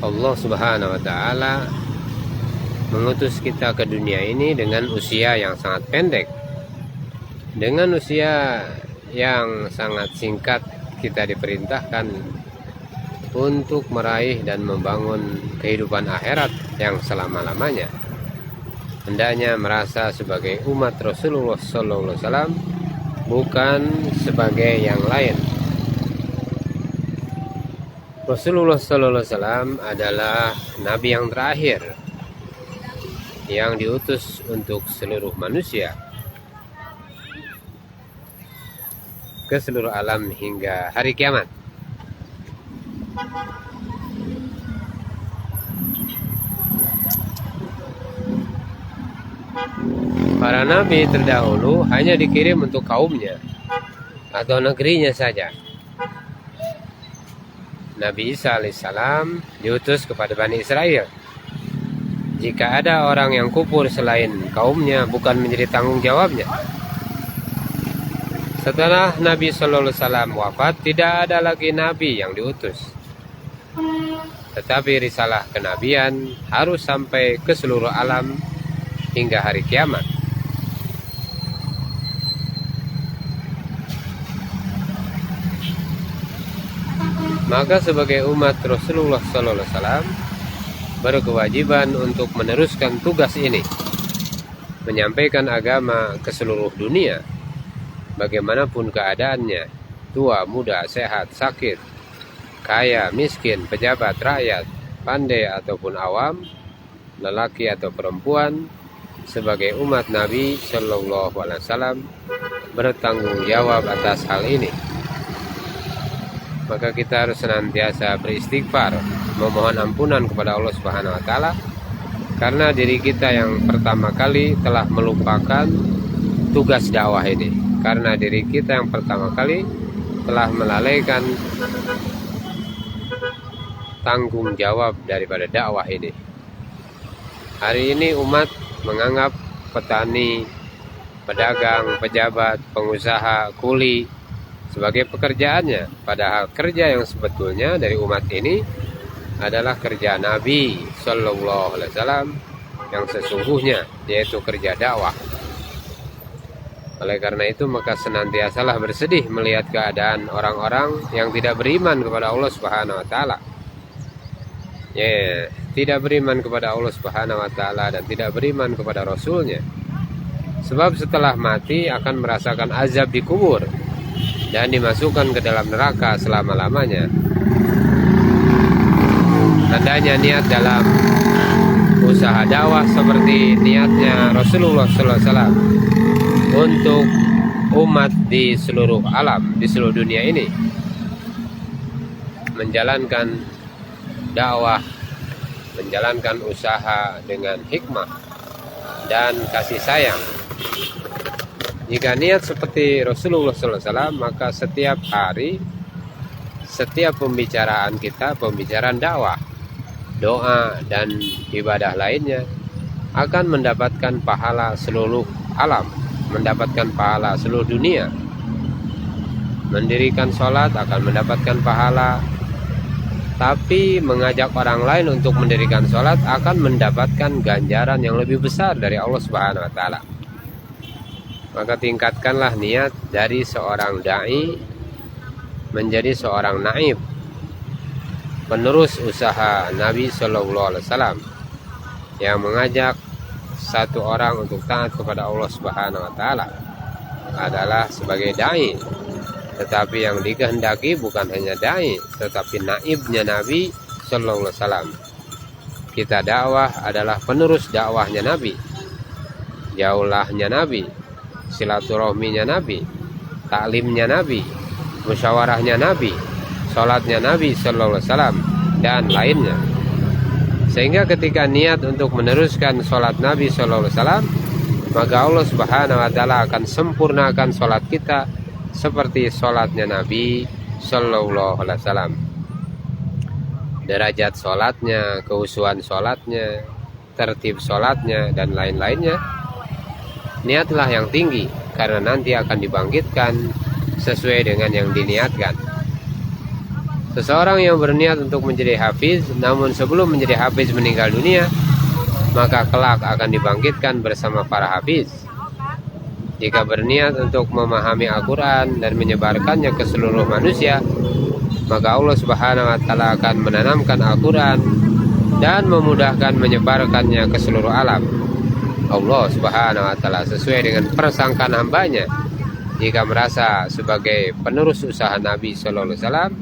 Allah Subhanahu wa Ta'ala mengutus kita ke dunia ini dengan usia yang sangat pendek. Dengan usia yang sangat singkat, kita diperintahkan untuk meraih dan membangun kehidupan akhirat yang selama-lamanya. Hendaknya merasa sebagai umat Rasulullah SAW, bukan sebagai yang lain. Rasulullah SAW adalah Nabi yang terakhir yang diutus untuk seluruh manusia ke seluruh alam hingga hari kiamat. Para nabi terdahulu hanya dikirim untuk kaumnya atau negerinya saja. Nabi Isa alaihissalam diutus kepada Bani Israel. Jika ada orang yang kufur selain kaumnya, bukan menjadi tanggung jawabnya. Setelah Nabi Sallallahu Alaihi Wasallam wafat, tidak ada lagi Nabi yang diutus. Tetapi risalah kenabian harus sampai ke seluruh alam hingga hari kiamat. Maka sebagai umat Rasulullah Sallallahu Alaihi Wasallam berkewajiban untuk meneruskan tugas ini, menyampaikan agama ke seluruh dunia, bagaimanapun keadaannya, tua, muda, sehat, sakit, kaya, miskin, pejabat, rakyat, pandai ataupun awam, lelaki atau perempuan. Sebagai umat Nabi Shallallahu Alaihi Wasallam bertanggung jawab atas hal ini. Maka kita harus senantiasa beristighfar, memohon ampunan kepada Allah Subhanahu wa Ta'ala, karena diri kita yang pertama kali telah melupakan tugas dakwah ini, karena diri kita yang pertama kali telah melalaikan tanggung jawab daripada dakwah ini. Hari ini umat menganggap petani, pedagang, pejabat, pengusaha, kuli sebagai pekerjaannya, padahal kerja yang sebetulnya dari umat ini adalah kerja Nabi Sallallahu Alaihi Wasallam yang sesungguhnya, yaitu kerja dakwah. Oleh karena itu, maka senantiasalah bersedih melihat keadaan orang-orang yang tidak beriman kepada Allah Subhanahu wa Ta'ala. Tidak beriman kepada Allah Subhanahu wa Ta'ala dan tidak beriman kepada Rasulnya. Sebab setelah mati akan merasakan azab di kubur dan dimasukkan ke dalam neraka selama-lamanya. Tandanya niat dalam usaha dakwah seperti niatnya Rasulullah SAW untuk umat di seluruh alam, di seluruh dunia ini, menjalankan dakwah, menjalankan usaha dengan hikmah dan kasih sayang. Jika niat seperti Rasulullah SAW, maka setiap hari, setiap pembicaraan kita, pembicaraan dakwah, doa, dan ibadah lainnya akan mendapatkan pahala seluruh alam, mendapatkan pahala seluruh dunia. Mendirikan sholat akan mendapatkan pahala, tapi mengajak orang lain untuk mendirikan sholat akan mendapatkan ganjaran yang lebih besar dari Allah Subhanahu wa Ta'ala. Maka tingkatkanlah niat dari seorang da'i menjadi seorang naib, penerus usaha Nabi Sallallahu Alaihi Wasallam yang mengajak satu orang untuk taat kepada Allah Subhanahu wa Ta'ala adalah sebagai da'i. Tetapi yang dikehendaki bukan hanya da'i, tetapi naibnya Nabi Sallallahu Alaihi Wasallam. Kita dakwah adalah penerus dakwahnya Nabi, jaulahnya Nabi, silaturahminya Nabi, taklimnya Nabi, musyawarahnya Nabi, sholatnya Nabi Sallallahu Alaihi Wasallam, dan lainnya. Sehingga ketika niat untuk meneruskan sholat Nabi Sallallahu Alaihi Wasallam, maka Allah Subhanahu wa Ta'ala akan sempurnakan sholat kita seperti sholatnya Nabi Sallallahu Alaihi Wasallam. Derajat sholatnya, kehusuan sholatnya, tertib sholatnya, dan lain-lainnya. Niatlah yang tinggi, karena nanti akan dibangkitkan sesuai dengan yang diniatkan. Seseorang yang berniat untuk menjadi hafiz, namun sebelum menjadi hafiz meninggal dunia, maka kelak akan dibangkitkan bersama para hafiz. Jika berniat untuk memahami Al-Quran dan menyebarkannya ke seluruh manusia, maka Allah Subhanahu wa Ta'ala akan menanamkan Al-Quran dan memudahkan menyebarkannya ke seluruh alam. Allah Subhanahu wa Ta'ala sesuai dengan persangkaan hambanya, jika merasa sebagai penerus usaha Nabi Sallallahu Alaihi Wasallam,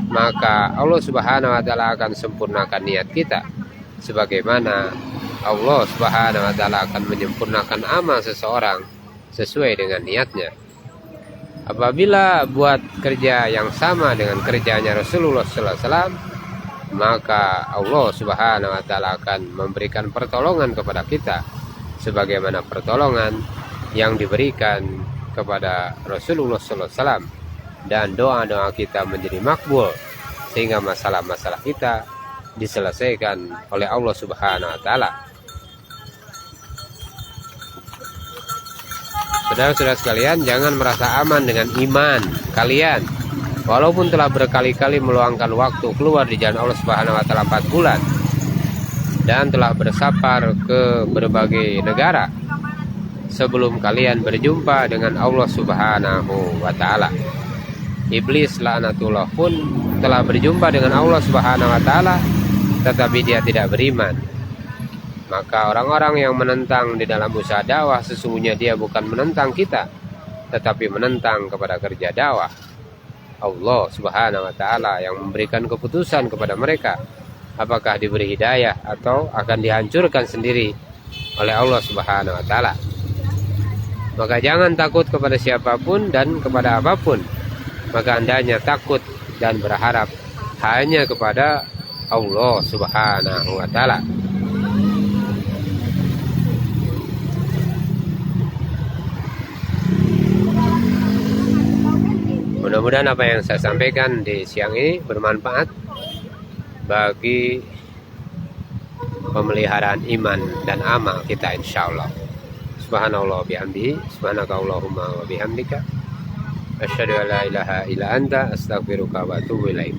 maka Allah Subhanahu wa Ta'ala akan sempurnakan niat kita, sebagaimana Allah Subhanahu wa Ta'ala akan menyempurnakan amal seseorang sesuai dengan niatnya. Apabila buat kerja yang sama dengan kerjanya Rasulullah Sallallahu Alaihi Wasallam, maka Allah Subhanahu wa Ta'ala akan memberikan pertolongan kepada kita, sebagaimana pertolongan yang diberikan kepada Rasulullah Sallallahu Alaihi Wasallam, dan doa-doa kita menjadi makbul, sehingga masalah-masalah kita diselesaikan oleh Allah Subhanahu wa Ta'ala. Saudara-saudara sekalian, jangan merasa aman dengan iman kalian, walaupun telah berkali-kali meluangkan waktu keluar di jalan Allah Subhanahu wa Ta'ala 4 bulan dan telah bersafar ke berbagai negara sebelum kalian berjumpa dengan Allah Subhanahu wa Ta'ala. Iblis laknatullah pun telah berjumpa dengan Allah Subhanahu wa Ta'ala, tetapi dia tidak beriman. Maka orang-orang yang menentang di dalam usaha dakwah, sesungguhnya dia bukan menentang kita, tetapi menentang kepada kerja dakwah. Allah Subhanahu wa Ta'ala yang memberikan keputusan kepada mereka, apakah diberi hidayah atau akan dihancurkan sendiri oleh Allah Subhanahu wa Ta'ala. Maka jangan takut kepada siapapun dan kepada apapun, maka hendaknya takut dan berharap hanya kepada Allah Subhanahu wa Ta'ala. Mudah-mudahan apa yang saya sampaikan di siang ini bermanfaat bagi pemeliharaan iman dan amal kita, insyaallah. Subhanallah bihamdihi, subhanakallahumma wa bihamdika, asyhadu an la ilaha illa anta, astaghfiruka wa atubu ilaik.